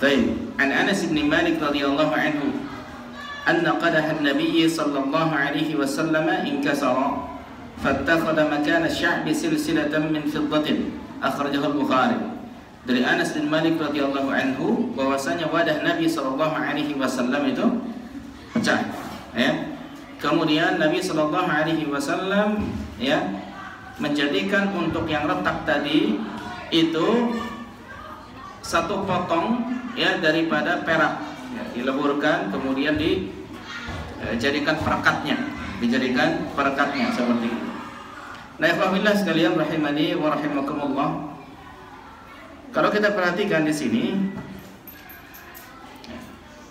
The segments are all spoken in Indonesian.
Baik, an Anas bin Malik radhiyallahu anhu anna qadaha an-nabiy sallallahu alaihi wasallam inkasara fattakhadha makana asy-sya'bi silsilatan min fiddatin akhrajahu al-Bukhari. Dari Anas bin Malik radhiyallahu anhu bahwasanya wadah Nabi sallallahu alaihi wasallam itu pecah, ya. Kemudian Nabi sallallahu alaihi wasallam ya menjadikan untuk yang retak tadi itu satu potong ya daripada perak, ya, dileburkan kemudian dijadikan perekatnya, seperti itu. Nah, ikhwahillah sekalian rahimani wa rahimakumullah. Kalau kita perhatikan di sini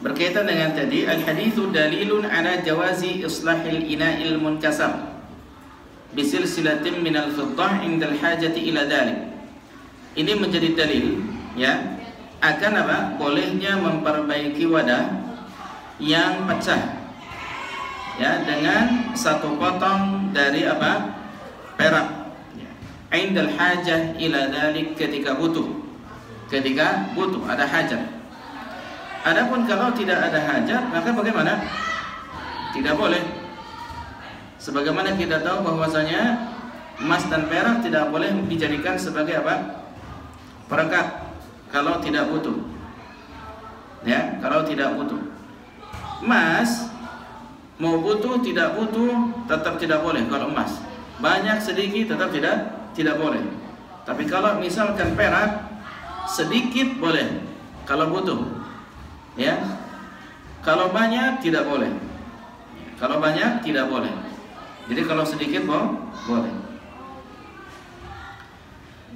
berkaitan dengan tadi al-haditsu dalilun ala jawazi islahil ina'il munkasar bisilsilatin minal fiddah indal hajati ila dhalik. Ini menjadi dalil ya akan apa? Bolehnya memperbaiki wadah yang pecah ya dengan satu potong dari apa? Perak. Indal hajah ila dhalik, ketika butuh ada hajat. Adapun kalau tidak ada hajat, maka bagaimana? Tidak boleh. Sebagaimana kita tahu bahwasanya emas dan perak tidak boleh dijadikan sebagai apa? Perekat kalau tidak butuh. Ya, kalau tidak butuh. Emas mau butuh tidak butuh tetap tidak boleh kalau emas. Banyak sedikit tetap tidak boleh. Tapi kalau misalkan perak sedikit boleh kalau butuh. Ya. Kalau banyak tidak boleh. Kalau banyak tidak boleh. Jadi kalau sedikit boleh.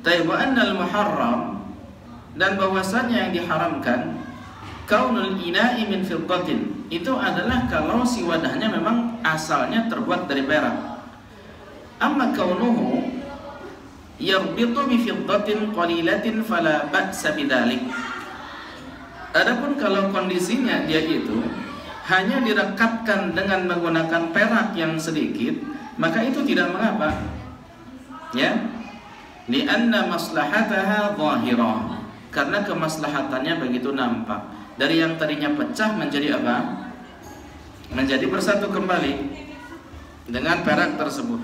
Taib wa annal muharram, dan bahwasanya yang diharamkan kaunul ina'i min fiddatin, itu adalah kalau si wadahnya memang asalnya terbuat dari perak. Amma kaunuhu yarbitu bi fiddatin qalilatin fala ba'sa bidzalik. Adapun kalau kondisinya dia itu hanya direkatkan dengan menggunakan perak yang sedikit, maka itu tidak mengapa. Ya. Li'anna maslahataha zahirah, karena kemaslahatannya begitu nampak. Dari yang tadinya pecah menjadi apa? Menjadi bersatu kembali dengan perak tersebut.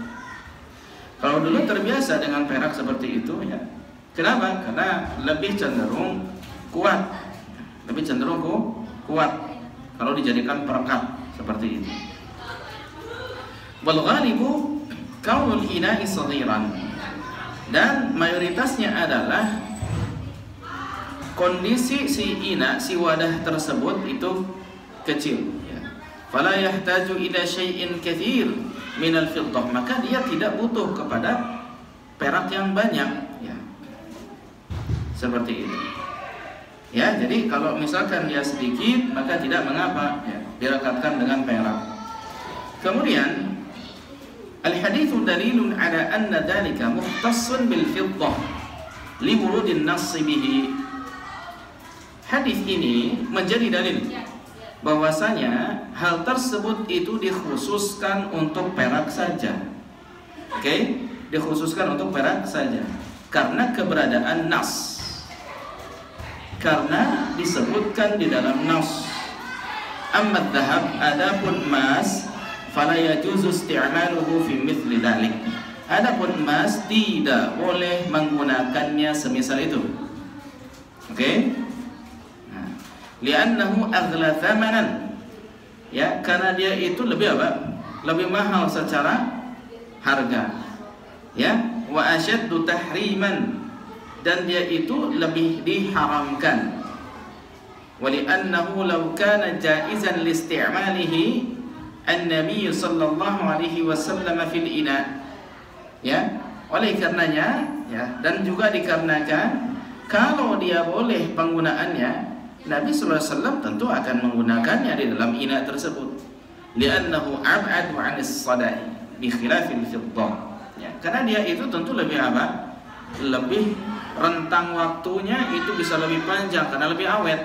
Kalau dulu terbiasa dengan perak seperti itu ya. Kenapa? Karena lebih cenderung kuat. Kalau dijadikan perekat seperti itu. Wal ghalibu kaunul ina'i saghiran, dan mayoritasnya adalah kondisi si wadah tersebut itu kecil ya. Fala yahtaju ila syai'in katsir minal fiddah, maka dia tidak butuh kepada perak yang banyak ya. Seperti itu. Ya, jadi kalau misalkan dia sedikit maka tidak mengapa ya, direkatkan dengan perak. Kemudian al-haditsu dalilun ala anna dzalika mukhtassun bil fiddah li wurudin nass bihi. Hadis ini menjadi dalil bahwasanya hal tersebut itu dikhususkan untuk perak saja. Oke? Dikhususkan untuk perak saja karena keberadaan nas. Karena disebutkan di dalam nas. Amma dzahab, adapun emas, fala yajuzu isti'maluhu fi mithli dzalik. Adapun emas tidak boleh menggunakannya semisal itu. Oke? Nah, li'annahu aghla thamanan. Ya, karena dia itu lebih apa? Lebih mahal secara harga. Ya, wa ashaddu tahriman, dan dia itu lebih diharamkan. Wali'annahu law kana jaizan liisti'malihi an-nabiy sallallahu alaihi wasallam fil ina. Ya, oleh karenanya ya, dan juga dikarenakan kalau dia boleh penggunaannya, Nabi sallallahu alaihi wasallam tentu akan menggunakannya di dalam ina tersebut. Li'annahu ab'adu 'anis sada'i bi khilafil fiddah. Ya, karena dia itu tentu lebih apa? Lebih rentang waktunya itu bisa lebih panjang karena lebih awet.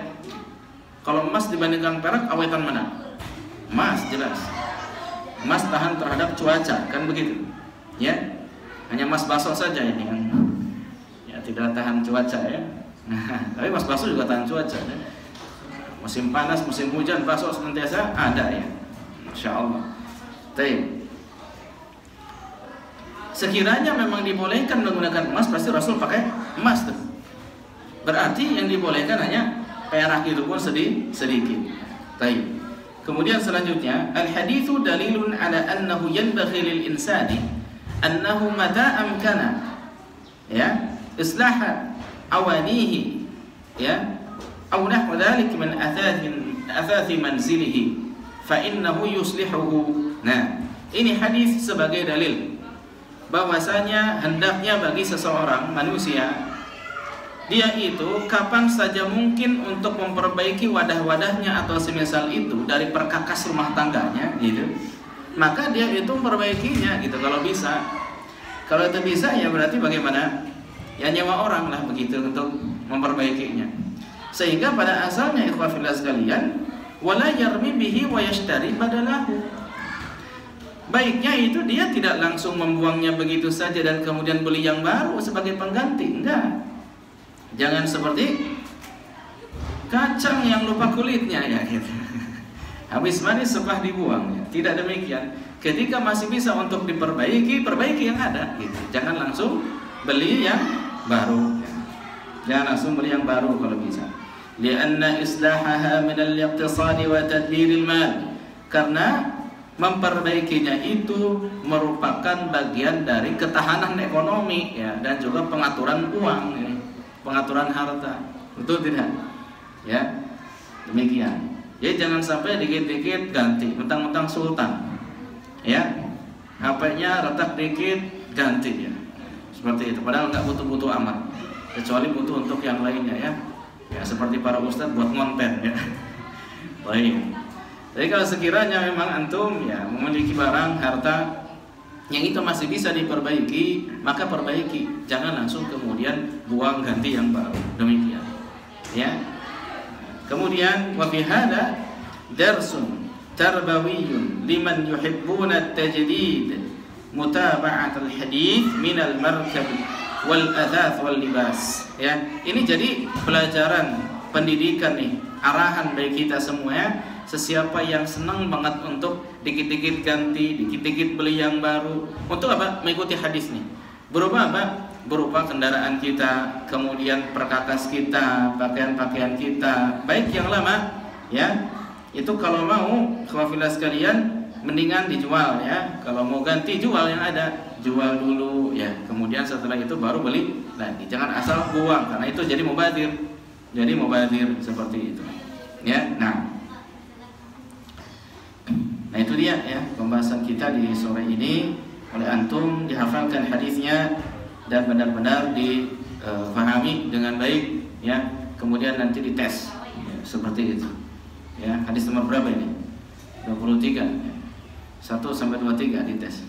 Kalau emas dibandingkan perak, awetan mana? Emas jelas. Emas tahan terhadap cuaca, kan begitu? Ya, hanya emas basah saja ini kan. Ya, tidak tahan cuaca ya. Nah, tapi mas bakso juga tahan cuaca ya. Musim panas, musim hujan, bakso senantiasa ada ya. Masya Allah. Baik. Sekiranya memang dibolehkan menggunakan emas, pasti Rasul pakai emas tuh. Berarti yang dibolehkan hanya perak itu pun sedikit. Baik. Kemudian selanjutnya, al-haditsu dalilun ala annahu yanbaghi lil insani annahu mata amkana ya islah awanihi ya aw nahwa dhalik min athathi manzilihi fa innahu yuslihuhu. Nah, ini hadis sebagai dalil bahwasanya hendaknya bagi seseorang manusia dia itu kapan saja mungkin untuk memperbaiki wadah-wadahnya atau semisal itu dari perkakas rumah tangganya gitu, maka dia itu memperbaikinya gitu kalau bisa. Kalau itu bisa ya berarti bagaimana? Ya nyewa orang lah begitu untuk memperbaikinya. Sehingga pada asalnya ikhwah fillah sekalian, wala yarmi bihi wa yashtari badalahu. Baiknya itu dia tidak langsung membuangnya begitu saja dan kemudian beli yang baru sebagai pengganti. Enggak. Jangan seperti kacang yang lupa kulitnya ya gitu. Habis manis setelah dibuang ya. Tidak demikian. Ketika masih bisa untuk diperbaiki, perbaiki yang ada gitu. Jangan langsung beli yang baru. Jangan langsung beli yang baru kalau bisa. Lianna islahaha min al-iqtisadi wa tadbiril mal. Karena memperbaikinya itu merupakan bagian dari ketahanan ekonomi ya, dan juga pengaturan uang ya, pengaturan harta. Betul tidak? Ya. Demikian. Jadi jangan sampai dikit-dikit ganti, mentang-mentang sultan. Ya. HP-nya retak dikit ganti ya. Seperti itu. Padahal nggak butuh-butuh amat. Kecuali butuh untuk yang lainnya ya. Ya seperti para ustadz buat ngonten ya. Baik. Jadi kalau sekiranya memang antum ya memiliki barang harta yang itu masih bisa diperbaiki, maka perbaiki. Jangan langsung kemudian buang ganti yang baru. Demikian. Ya. Kemudian wa fi hada darsun tarbawiyyun liman yuhibbuna at-tajdid mutaba'at al-hadith min al-markab wal athath wal libas. Ya, ini jadi pelajaran pendidikan nih, arahan bagi kita semua ya. Sesiapa yang senang banget untuk dikit-dikit ganti, dikit-dikit beli yang baru, untuk apa? Mengikuti hadis nih. Berupa apa? Berupa kendaraan kita, kemudian perkakas kita, pakaian-pakaian kita, baik yang lama, ya. Itu kalau mau, kafilah sekalian, mendingan dijual ya. Kalau mau ganti, jual yang ada, jual dulu, ya. Kemudian setelah itu baru beli lagi. Jangan asal buang, karena itu jadi mubadir. Jadi mubadir seperti itu, ya. Nah itu dia ya pembahasan kita di sore ini. Oleh antum dihafalkan hadisnya dan benar-benar difahami dengan baik ya. Kemudian nanti dites ya, seperti itu ya. Hadis nomor berapa ini? 23 ya. 1 sampai 23 dites.